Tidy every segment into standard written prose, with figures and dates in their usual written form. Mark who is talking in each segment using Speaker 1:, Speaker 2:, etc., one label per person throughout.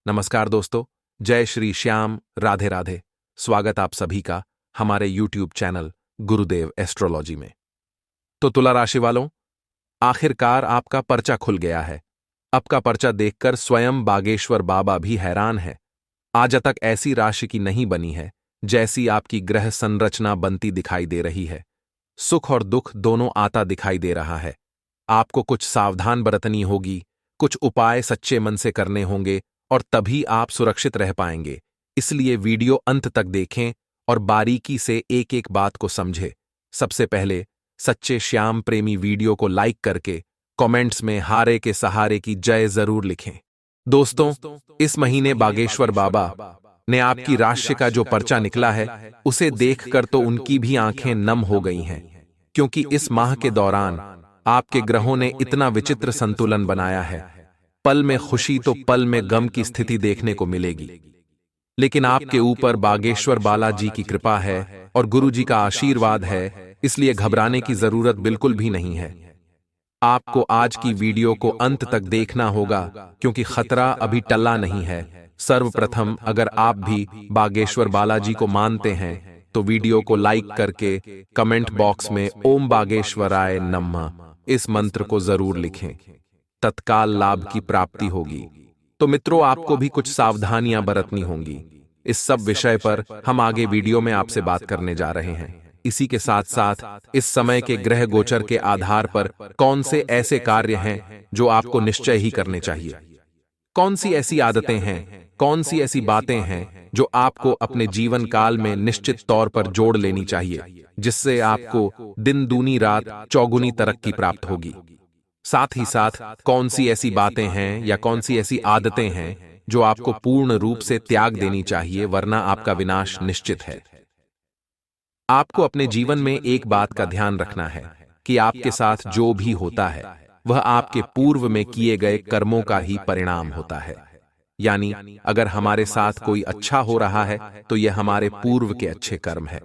Speaker 1: नमस्कार दोस्तों, जय श्री श्याम, राधे राधे। स्वागत आप सभी का हमारे YouTube चैनल गुरुदेव एस्ट्रोलॉजी में। तो तुला राशि वालों, आखिरकार आपका पर्चा खुल गया है। आपका पर्चा देखकर स्वयं बागेश्वर बाबा भी हैरान है। आज तक ऐसी राशि की नहीं बनी है जैसी आपकी ग्रह संरचना बनती दिखाई दे रही है। सुख और दुख दोनों आता दिखाई दे रहा है। आपको कुछ सावधान बरतनी होगी, कुछ उपाय सच्चे मन से करने होंगे और तभी आप सुरक्षित रह पाएंगे। इसलिए वीडियो अंत तक देखें और बारीकी से एक एक बात को समझें। सबसे पहले सच्चे श्याम प्रेमी वीडियो को लाइक करके कमेंट्स में हारे के सहारे की जय जरूर लिखें। दोस्तों, इस महीने बागेश्वर बाबा ने आपकी राशि का जो पर्चा निकला है उसे देखकर तो उनकी भी आंखें नम हो गई हैं, क्योंकि इस माह के दौरान आपके ग्रहों ने इतना विचित्र संतुलन बनाया है। पल में खुशी तो पल में गम की स्थिति देखने को मिलेगी, लेकिन आपके ऊपर बागेश्वर बालाजी की कृपा है और गुरु जी का आशीर्वाद है, इसलिए घबराने की जरूरत बिल्कुल भी नहीं है। आपको आज की वीडियो को अंत तक देखना होगा, क्योंकि खतरा अभी टला नहीं है। सर्वप्रथम, अगर आप भी बागेश्वर बालाजी को मानते हैं तो वीडियो को लाइक करके कमेंट बॉक्स में ओम बागेश्वराय नमः इस मंत्र को जरूर लिखें। तत्काल लाभ की प्राप्ति होगी। तो मित्रों, आपको भी कुछ सावधानियां बरतनी होंगी। इस सब विषय पर हम आगे वीडियो में आपसे बात करने जा रहे हैं। इसी के साथ साथ इस समय के ग्रह गोचर के आधार पर कौन से ऐसे कार्य हैं जो आपको निश्चय ही करने चाहिए, कौन सी ऐसी आदतें हैं, कौन सी ऐसी बातें हैं जो आपको अपने जीवन काल में निश्चित तौर पर जोड़ लेनी चाहिए, जिससे आपको दिन दूनी रात चौगुनी तरक्की प्राप्त होगी। साथ ही साथ कौन सी ऐसी बातें हैं या कौन सी ऐसी आदतें हैं जो आपको पूर्ण रूप से त्याग देनी चाहिए, वरना आपका विनाश निश्चित है। आपको अपने जीवन में एक बात का ध्यान रखना है कि आपके साथ जो भी होता है वह आपके पूर्व में किए गए कर्मों का ही परिणाम होता है। यानी अगर हमारे साथ कोई अच्छा हो रहा है तो यह हमारे पूर्व के अच्छे कर्म है,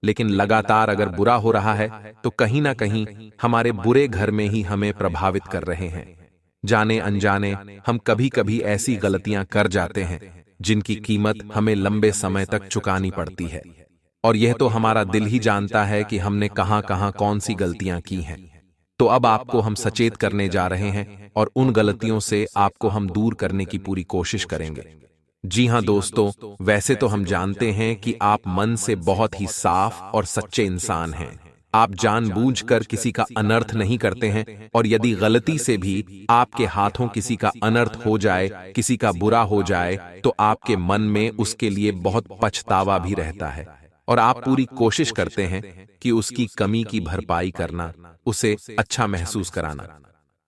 Speaker 1: लेकिन लगातार अगर बुरा हो रहा है तो कहीं ना कहीं हमारे बुरे घर में ही हमें प्रभावित कर रहे हैं। जाने अनजाने हम कभी कभी ऐसी गलतियां कर जाते हैं जिनकी कीमत हमें लंबे समय तक चुकानी पड़ती है, और यह तो हमारा दिल ही जानता है कि हमने कहां कहां कौन सी गलतियां की हैं। तो अब आपको हम सचेत करने जा रहे हैं और उन गलतियों से आपको हम दूर करने की पूरी कोशिश करेंगे। जी हां दोस्तों, वैसे तो हम जानते हैं कि आप मन से बहुत ही साफ और सच्चे इंसान हैं। आप जानबूझकर किसी का अनर्थ नहीं करते हैं, और यदि गलती से भी आपके हाथों किसी का अनर्थ हो जाए, किसी का बुरा हो जाए, तो आपके मन में उसके लिए बहुत पछतावा भी रहता है और आप पूरी कोशिश करते हैं कि उसकी कमी की भरपाई करना, उसे अच्छा महसूस कराना।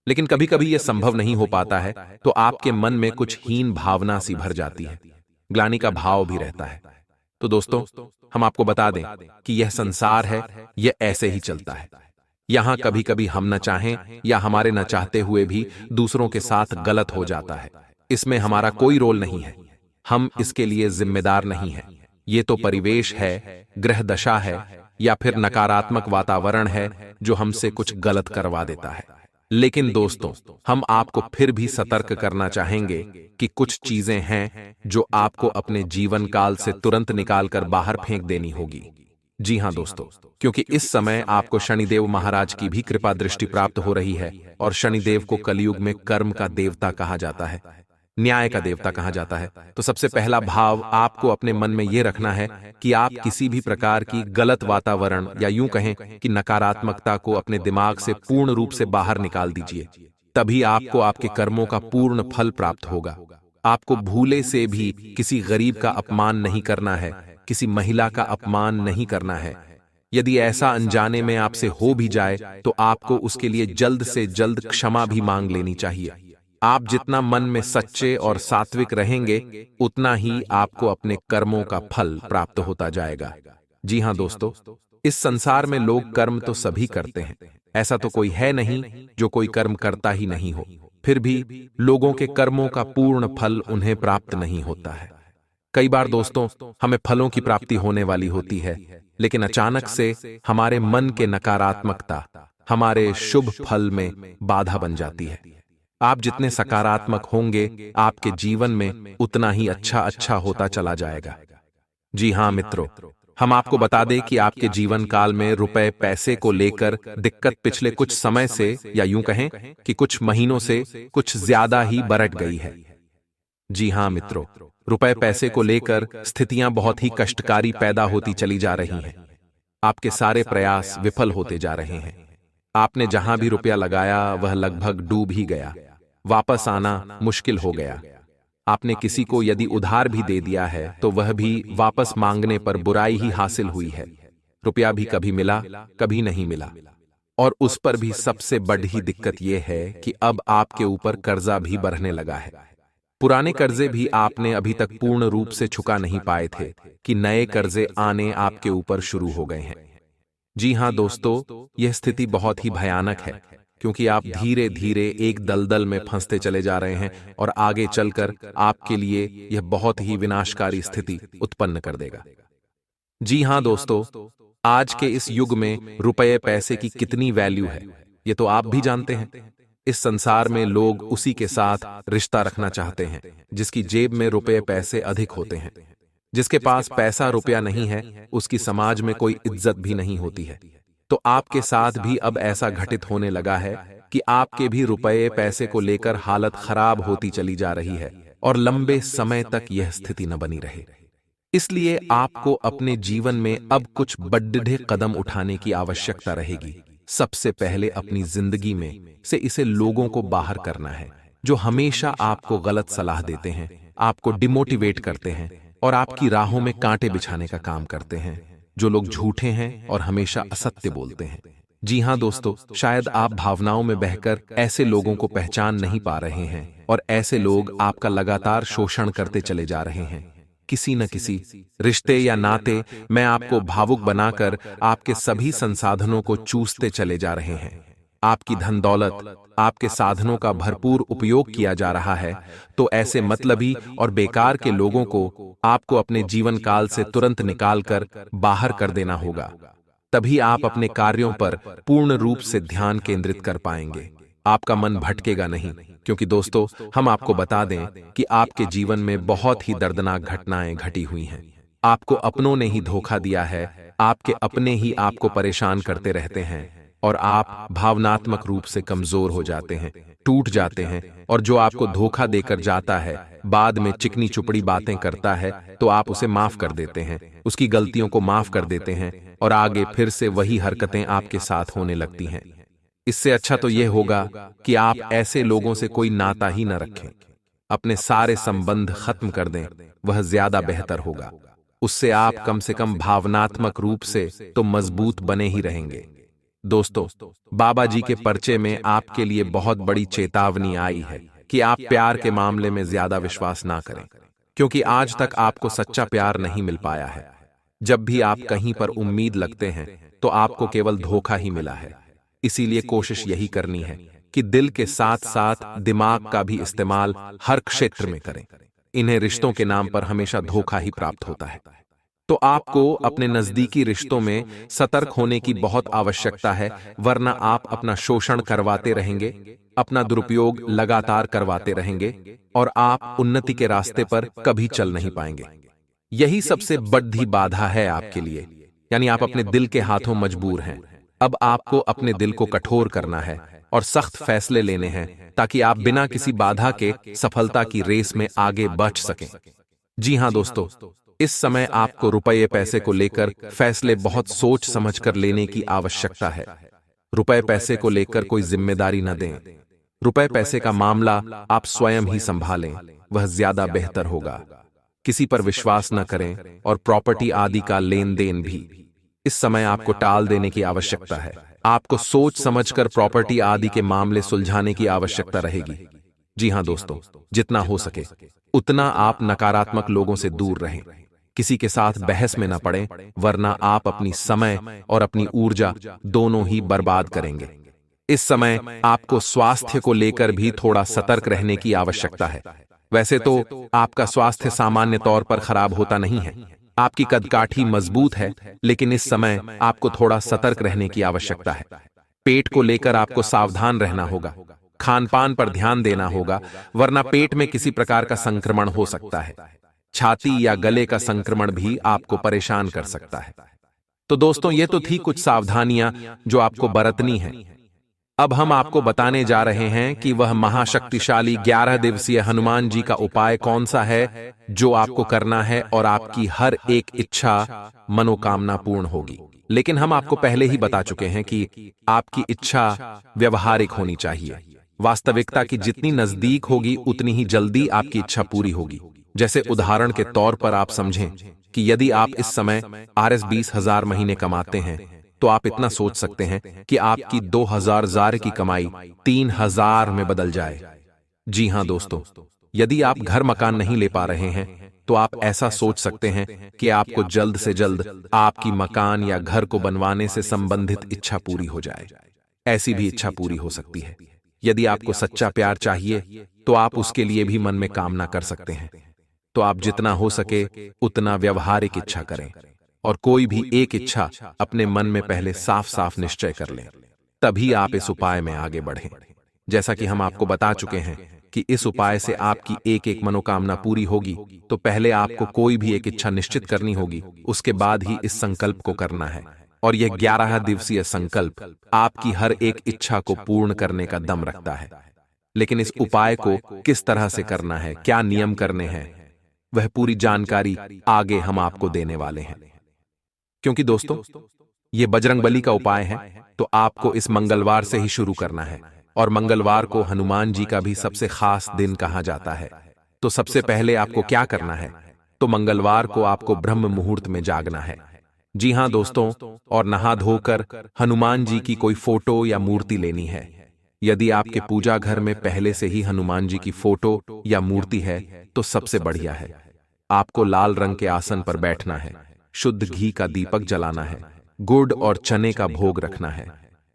Speaker 1: लेकिन कभी कभी यह संभव नहीं हो पाता है, तो आपके मन में कुछ हीन भावना सी भर जाती है, ग्लानि का भाव भी रहता है। तो दोस्तों, हम आपको बता दें कि यह संसार है, यह ऐसे ही चलता है। यहां कभी कभी हम न चाहें या हमारे न चाहते हुए भी दूसरों के साथ गलत हो जाता है। इसमें हमारा कोई रोल नहीं है, हम इसके लिए जिम्मेदार नहीं हैं। ये तो परिवेश है, ग्रह दशा है, या फिर नकारात्मक वातावरण है जो हमसे कुछ गलत करवा देता है। लेकिन दोस्तों, हम आपको फिर भी सतर्क करना चाहेंगे कि कुछ चीजें हैं जो आपको अपने जीवन काल से तुरंत निकालकर बाहर फेंक देनी होगी। जी हां दोस्तों, क्योंकि इस समय आपको शनिदेव महाराज की भी कृपा दृष्टि प्राप्त हो रही है, और शनिदेव को कलयुग में कर्म का देवता कहा जाता है, न्याय का देवता कहा जाता है। तो सबसे पहला भाव आपको अपने मन में यह रखना है कि आप किसी भी प्रकार की गलत वातावरण या यूं कहें कि नकारात्मकता को अपने दिमाग से पूर्ण रूप से बाहर निकाल दीजिए। तभी आपको आपके कर्मों का पूर्ण फल प्राप्त होगा। आपको भूले से भी किसी गरीब का अपमान नहीं करना है, किसी महिला का अपमान नहीं करना है। यदि ऐसा अनजाने में आपसे हो भी जाए तो आपको उसके लिए जल्द से जल्द क्षमा भी मांग लेनी चाहिए। आप जितना मन में सच्चे और सात्विक रहेंगे, उतना ही आपको अपने कर्मों का फल प्राप्त होता जाएगा। जी हां दोस्तों, इस संसार में लोग कर्म तो सभी करते हैं, ऐसा तो कोई है नहीं जो कोई कर्म करता ही नहीं हो। फिर भी लोगों के कर्मों का पूर्ण फल उन्हें प्राप्त नहीं होता है। कई बार दोस्तों, हमें फलों की प्राप्ति होने वाली होती है, लेकिन अचानक से हमारे मन के नकारात्मकता हमारे शुभ फल में बाधा बन जाती है। आप जितने सकारात्मक होंगे, आपके जीवन में उतना ही अच्छा होता चला जाएगा। जी हाँ मित्रों, हम आपको बता दें कि आपके जीवन काल में रुपए पैसे को लेकर दिक्कत पिछले कुछ समय से, या यूं कहें कि कुछ महीनों से कुछ ज्यादा ही बरट गई है। जी हाँ मित्रों, रुपए पैसे को लेकर स्थितियां बहुत ही कष्टकारी पैदा होती चली जा रही हैं। आपके सारे प्रयास विफल होते जा रहे हैं। आपने जहां भी रुपया लगाया वह लगभग डूब ही गया। वापस आना मुश्किल हो गया। आपने किसी को यदि उधार भी दे दिया है तो वह भी वापस मांगने पर बुराई ही हासिल हुई है। रुपया भी कभी मिला, कभी नहीं मिला। और उस पर भी सबसे बड़ी दिक्कत यह है कि अब आपके ऊपर कर्जा भी बढ़ने लगा है। पुराने कर्जे भी आपने अभी तक पूर्ण रूप से चुका नहीं पाए थे कि नए कर्जे आने आपके ऊपर शुरू हो गए हैं। जी हां दोस्तों, यह स्थिति बहुत ही भयानक है, क्योंकि आप धीरे धीरे एक दलदल में फंसते चले जा रहे हैं और आगे चलकर आपके लिए यह बहुत ही विनाशकारी स्थिति उत्पन्न कर देगा। जी हां दोस्तों, आज के इस युग में रुपये पैसे की कितनी वैल्यू है, ये तो आप भी जानते हैं। इस संसार में लोग उसी के साथ रिश्ता रखना चाहते हैं जिसकी जेब में रुपये पैसे अधिक होते हैं। जिसके पास पैसा रुपया नहीं है, उसकी समाज में कोई इज्जत भी नहीं होती है। तो आपके साथ भी अब ऐसा घटित होने लगा है कि आपके भी रुपये पैसे को लेकर हालत खराब होती चली जा रही है और लंबे समय तक यह स्थिति न बनी रहे। इसलिए आपको अपने जीवन में अब कुछ बड़े कदम उठाने की आवश्यकता रहेगी। सबसे पहले अपनी जिंदगी में से इसे लोगों को बाहर करना है जो हमेशा आपको गलत सलाह देते हैं, आपको डिमोटिवेट करते हैं और आपकी राहों में कांटे बिछाने का काम करते हैं। जो लोग झूठे हैं और हमेशा असत्य बोलते हैं। जी हां दोस्तों, शायद आप भावनाओं में बहकर ऐसे लोगों को पहचान नहीं पा रहे हैं और ऐसे लोग आपका लगातार शोषण करते चले जा रहे हैं। किसी न किसी रिश्ते या नाते में आपको भावुक बनाकर आपके सभी संसाधनों को चूसते चले जा रहे हैं। आपकी धन दौलत, आपके साधनों का भरपूर उपयोग किया जा रहा है। तो ऐसे मतलबी और बेकार के लोगों को आपको अपने जीवन काल से तुरंत निकालकर बाहर कर देना होगा। तभी आप अपने कार्यों पर पूर्ण रूप से ध्यान केंद्रित कर पाएंगे। आपका मन भटकेगा नहीं, क्योंकि दोस्तों, हम आपको बता दें कि आपके जीवन में बहुत ही दर्दनाक घटनाएं घटी हुई हैं। आपको अपनों ने ही धोखा दिया है, आपके अपने ही आपको परेशान करते रहते हैं और आप भावनात्मक रूप से कमजोर हो जाते हैं, टूट जाते हैं। और जो आपको धोखा देकर जाता है, बाद में चिकनी चुपड़ी बातें करता है, तो आप उसे माफ कर देते हैं, उसकी गलतियों को माफ कर देते हैं और आगे फिर से वही हरकतें आपके साथ होने लगती हैं। इससे अच्छा तो यह होगा कि आप ऐसे लोगों से कोई नाता ही न रखें, अपने सारे संबंध खत्म कर दें, वह ज्यादा बेहतर होगा। उससे आप कम से कम भावनात्मक रूप से तो मजबूत बने ही रहेंगे। दोस्तों, बाबा जी के पर्चे में आपके लिए बहुत बड़ी चेतावनी आई है कि आप प्यार के मामले में ज्यादा विश्वास ना करें, क्योंकि आज तक आपको सच्चा प्यार नहीं मिल पाया है। जब भी आप कहीं पर उम्मीद लगते हैं तो आपको केवल धोखा ही मिला है। इसीलिए कोशिश यही करनी है कि दिल के साथ साथ दिमाग का भी इस्तेमाल हर क्षेत्र में करें। इन्हें रिश्तों के नाम पर हमेशा धोखा ही प्राप्त होता है। तो आपको अपने नजदीकी रिश्तों में सतर्क होने की बहुत आवश्यकता है, वरना आप अपना शोषण करवाते रहेंगे, अपना दुरुपयोग लगातार करवाते रहेंगे और आप उन्नति के रास्ते पर कभी चल नहीं पाएंगे। यही सबसे बड़ी बाधा है आपके लिए, यानी आप अपने दिल के हाथों मजबूर हैं। अब आपको अपने दिल को कठोर करना है और सख्त फैसले लेने हैं, ताकि आप बिना किसी बाधा के सफलता की रेस में आगे बढ़ सकें। जी हां दोस्तों, इस समय आपको रुपये पैसे को लेकर फैसले बहुत सोच समझकर लेने की आवश्यकता है। रुपये पैसे को लेकर कोई जिम्मेदारी न दें। रुपये पैसे का मामला आप स्वयं ही संभालें, वह ज्यादा बेहतर होगा। किसी पर विश्वास न करें और प्रॉपर्टी आदि का लेन देन भी इस समय आपको टाल देने की आवश्यकता है। आपको सोच समझकर प्रॉपर्टी आदि के मामले सुलझाने की आवश्यकता रहेगी। जी हां दोस्तों, जितना हो सके उतना आप नकारात्मक लोगों से दूर रहें। किसी के साथ बहस में न पड़ें, वरना आप अपनी समय और अपनी ऊर्जा दोनों ही बर्बाद करेंगे। इस समय आपको स्वास्थ्य को लेकर भी थोड़ा सतर्क रहने की आवश्यकता है। वैसे तो आपका स्वास्थ्य सामान्य तौर पर खराब होता नहीं है, आपकी कदकाठी मजबूत है, लेकिन इस समय आपको थोड़ा सतर्क रहने की आवश्यकता है। पेट को लेकर आपको सावधान रहना होगा। खान पान पर ध्यान देना होगा, वरना पेट में किसी प्रकार का संक्रमण हो सकता है। छाती या गले का संक्रमण भी आपको परेशान कर सकता है। तो दोस्तों, ये तो थी कुछ सावधानियां जो आपको बरतनी हैं। अब हम आपको बताने जा रहे हैं कि वह महाशक्तिशाली 11 दिवसीय हनुमान जी का उपाय कौन सा है जो आपको करना है और आपकी हर एक इच्छा, मनोकामना पूर्ण होगी। लेकिन हम आपको पहले ही बता चुके हैं कि आपकी इच्छा व्यवहारिक होनी चाहिए। वास्तविकता की जितनी नजदीक होगी उतनी ही जल्दी आपकी इच्छा पूरी होगी। जैसे उदाहरण के तौर पर आप समझें कि यदि आप इस समय RS 20,000 महीने कमाते हैं, तो आप इतना सोच सकते हैं कि आपकी 2,000 जार की कमाई 3,000 में बदल जाए। जी हां दोस्तों, यदि आप घर मकान नहीं ले पा रहे हैं, तो आप ऐसा सोच सकते हैं कि आपको जल्द से जल्द आपकी मकान या घर को बनवाने से संबंधित इच्छा पूरी हो जाए। ऐसी भी इच्छा पूरी हो सकती है। यदि आपको सच्चा प्यार चाहिए, तो आप उसके लिए भी मन में कामना कर सकते हैं। तो आप जितना हो सके उतना व्यवहारिक इच्छा करें और कोई भी एक इच्छा अपने मन में पहले साफ साफ निश्चय कर लें, तभी आप इस उपाय में आगे बढ़ें। जैसा कि हम आपको बता चुके हैं कि इस उपाय से आपकी एक एक मनोकामना पूरी होगी, तो पहले आपको कोई भी एक इच्छा निश्चित करनी होगी, उसके बाद ही इस संकल्प को करना है। और यह 11 दिवसीय संकल्प आपकी हर एक इच्छा को पूर्ण करने का दम रखता है। लेकिन इस उपाय को किस तरह से करना है, क्या नियम करने हैं, वह पूरी जानकारी आगे हम आपको देने वाले हैं। क्योंकि दोस्तों, यह बजरंगबली का उपाय है, तो आपको इस मंगलवार से ही शुरू करना है। और मंगलवार को हनुमान जी का भी सबसे खास दिन कहा जाता है। तो सबसे पहले आपको क्या करना है? तो मंगलवार को आपको ब्रह्म मुहूर्त में जागना है। जी हां दोस्तों, और नहा धोकर हनुमान जी की कोई फोटो या मूर्ति लेनी है। यदि आपके पूजा घर में पहले से ही हनुमान जी की फोटो या मूर्ति है, तो सबसे बढ़िया है। आपको लाल रंग के आसन पर बैठना है, शुद्ध घी का दीपक जलाना है, गुड़ और चने का भोग रखना है।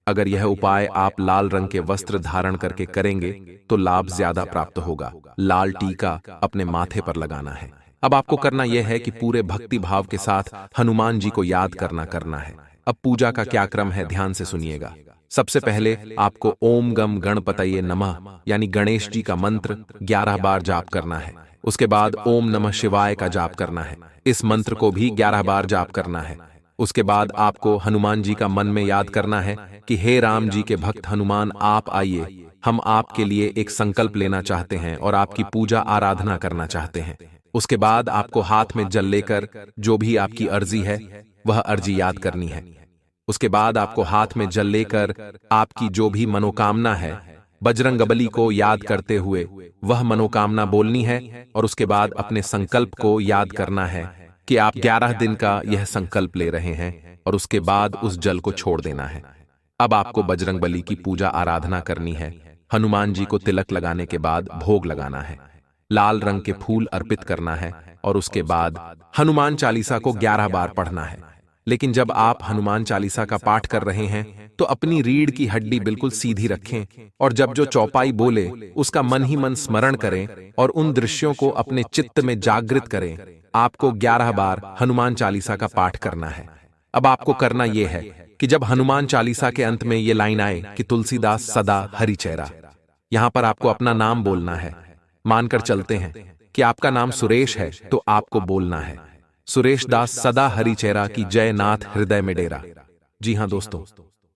Speaker 1: अगर यह उपाय आप लाल रंग के वस्त्र धारण करके करेंगे, तो लाभ ज्यादा प्राप्त होगा। लाल टीका अपने माथे पर लगाना है। अब आपको करना यह है कि पूरे भक्ति भाव के साथ हनुमान जी को याद करना है। अब पूजा का क्या क्रम है, ध्यान से सुनिएगा। सबसे पहले आपको ओम गम गणपतये नमः यानी गणेश जी का मंत्र 11 बार जाप करना है। उसके बाद ओम नमः शिवाय का जाप करना है। इस मंत्र को भी 11 बार जाप करना है। उसके बाद आपको हनुमान जी का मन में याद करना है कि हे राम जी के भक्त हनुमान, आप आइए, हम आपके लिए एक संकल्प लेना चाहते हैं और आपकी पूजा आराधना करना चाहते हैं। उसके बाद आपको हाथ में जल लेकर जो भी आपकी अर्जी है वह अर्जी याद करनी है। उसके बाद आपको हाथ में जल लेकर आपकी जो भी मनोकामना है बजरंगबली को याद करते हुए वह मनोकामना बोलनी है। और उसके बाद अपने संकल्प को याद करना है कि आप 11 दिन का यह संकल्प ले रहे हैं और उसके बाद उस जल को छोड़ देना है। अब आपको बजरंगबली की पूजा आराधना करनी है। हनुमान जी को तिलक लगाने के बाद भोग लगाना है, लाल रंग के फूल अर्पित करना है और उसके बाद हनुमान चालीसा को 11 बार पढ़ना है। लेकिन जब आप हनुमान चालीसा का पाठ कर रहे हैं तो अपनी रीढ़ की हड्डी बिल्कुल सीधी रखें और जब जो चौपाई बोले उसका मन ही मन स्मरण करें और उन दृश्यों को अपने चित्त में जागृत करें। आपको 11 बार हनुमान चालीसा का पाठ करना है। अब आपको करना यह है कि जब हनुमान चालीसा के अंत में ये लाइन आए कि तुलसीदास सदा हरि चेहरा, यहां पर आपको अपना नाम बोलना है। मानकर चलते हैं कि आपका नाम सुरेश है, तो आपको बोलना है सुरेश दास सदा हरि चेहरा की जय नाथ हृदय में डेरा। जी हां दोस्तों,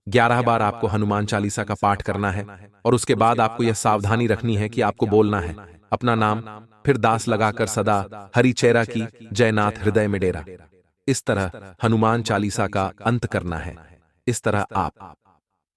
Speaker 1: 11 बार आपको हनुमान चालीसा का पाठ करना है और उसके बाद आपको यह सावधानी रखनी है कि आपको बोलना है अपना नाम, फिर दास लगाकर सदा हरि चेहरा की जय नाथ हृदय में डेरा। इस तरह हनुमान चालीसा का अंत करना है। इस तरह आप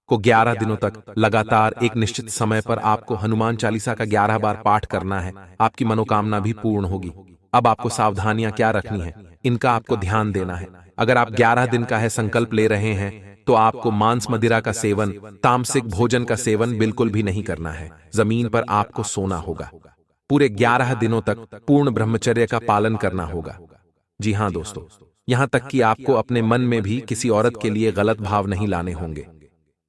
Speaker 1: को 11 दिनों तक लगातार एक निश्चित समय पर आपको हनुमान चालीसा का 11 बार पाठ करना है। आपकी मनोकामना भी पूर्ण होगी। अब आपको सावधानियां क्या रखनी है, इनका आपको ध्यान देना है। अगर आप 11 दिन का है संकल्प ले रहे हैं तो आपको मांस मदिरा का सेवन, तामसिक भोजन का सेवन बिल्कुल भी नहीं करना है। जमीन पर आपको सोना होगा। पूरे 11 दिनों तक पूर्ण ब्रह्मचर्य का पालन करना होगा। जी हां दोस्तों, यहां तक कि आपको अपने मन में भी किसी औरत के लिए गलत भाव नहीं लाने होंगे।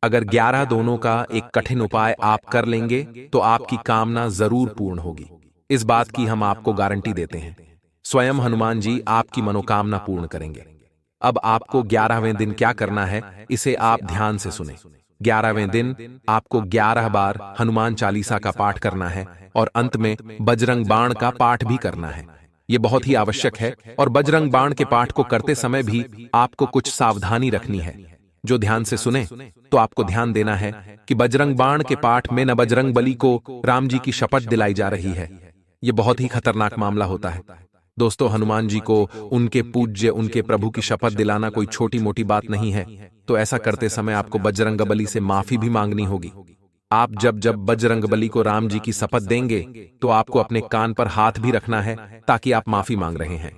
Speaker 1: अगर 11 दोनों का एक कठिन उपाय आप कर लेंगे तो आपकी कामना जरूर पूर्ण होगी। इस बात की हम आपको गारंटी देते हैं। स्वयं हनुमान जी आपकी मनोकामना पूर्ण करेंगे। अब आपको 11वें दिन क्या करना है, इसे आप ध्यान से सुने। 11वें दिन आपको 11 बार हनुमान चालीसा का पाठ करना है और अंत में बजरंग बाण का पाठ भी करना है। ये बहुत ही आवश्यक है और बजरंग बाण के पाठ को करते समय भी आपको कुछ सावधानी रखनी है। जो ध्यान से सुने तो आपको ध्यान देना है कि बजरंग बाण के पाठ में न बजरंग बली को राम जी की शपथ दिलाई जा रही है। यह बहुत ही खतरनाक मामला होता है दोस्तों। हनुमान जी को उनके पूज्य, उनके प्रभु की शपथ दिलाना कोई छोटी मोटी बात नहीं है। तो ऐसा करते समय आपको बजरंग बली से माफी भी मांगनी होगी। आप जब जब बजरंग बली को राम जी की शपथ देंगे तो आपको अपने कान पर हाथ भी रखना है ताकि आप माफी मांग रहे हैं।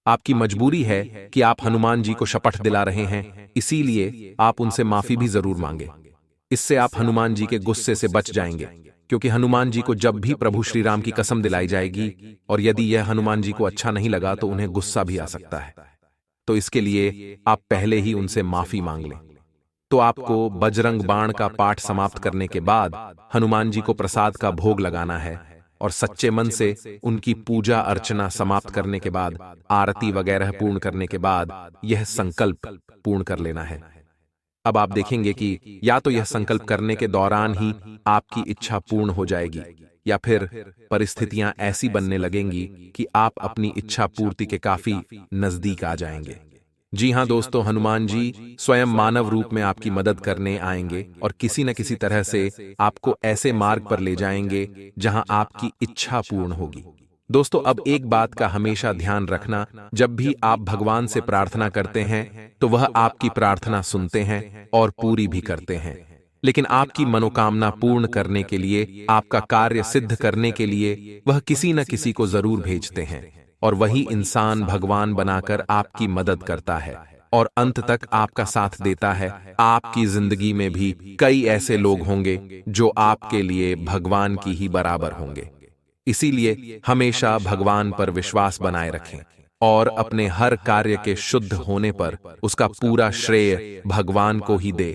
Speaker 1: आपकी मजबूरी है कि आप हनुमान जी को शपथ दिला रहे हैं, इसीलिए आप उनसे माफी भी जरूर मांगे। इससे आप हनुमान जी के गुस्से से बच जाएंगे, क्योंकि हनुमान जी को जब भी प्रभु श्री राम की कसम दिलाई जाएगी और यदि यह हनुमान जी को अच्छा नहीं लगा तो उन्हें गुस्सा भी आ सकता है। तो इसके लिए आप पहले ही उनसे माफी मांग लें। तो आपको बजरंग बाण का पाठ समाप्त करने के बाद हनुमान जी को प्रसाद का भोग लगाना है और सच्चे मन से उनकी पूजा अर्चना समाप्त करने के बाद, आरती वगैरह पूर्ण करने के बाद यह संकल्प पूर्ण कर लेना है। अब आप देखेंगे कि या तो यह संकल्प करने के दौरान ही आपकी इच्छा पूर्ण हो जाएगी या फिर परिस्थितियां ऐसी बनने लगेंगी कि आप अपनी इच्छा पूर्ति के काफी नजदीक आ जाएंगे। जी हां दोस्तों, हनुमान जी स्वयं मानव रूप में आपकी मदद करने आएंगे और किसी न किसी तरह से आपको ऐसे मार्ग पर ले जाएंगे जहां आपकी इच्छा पूर्ण होगी। दोस्तों, अब एक बात का हमेशा ध्यान रखना, जब भी आप भगवान से प्रार्थना करते हैं तो वह आपकी प्रार्थना सुनते हैं और पूरी भी करते हैं। लेकिन आपकी मनोकामना पूर्ण करने के लिए, आपका कार्य सिद्ध करने के लिए वह किसी न किसी को जरूर भेजते हैं और वही इंसान भगवान बनाकर आपकी मदद करता है और अंत तक आपका साथ देता है। आपकी जिंदगी में भी कई ऐसे लोग होंगे जो आपके लिए भगवान की ही बराबर होंगे। इसीलिए हमेशा भगवान पर विश्वास बनाए रखें और अपने हर कार्य के शुद्ध होने पर उसका पूरा श्रेय भगवान को ही दे।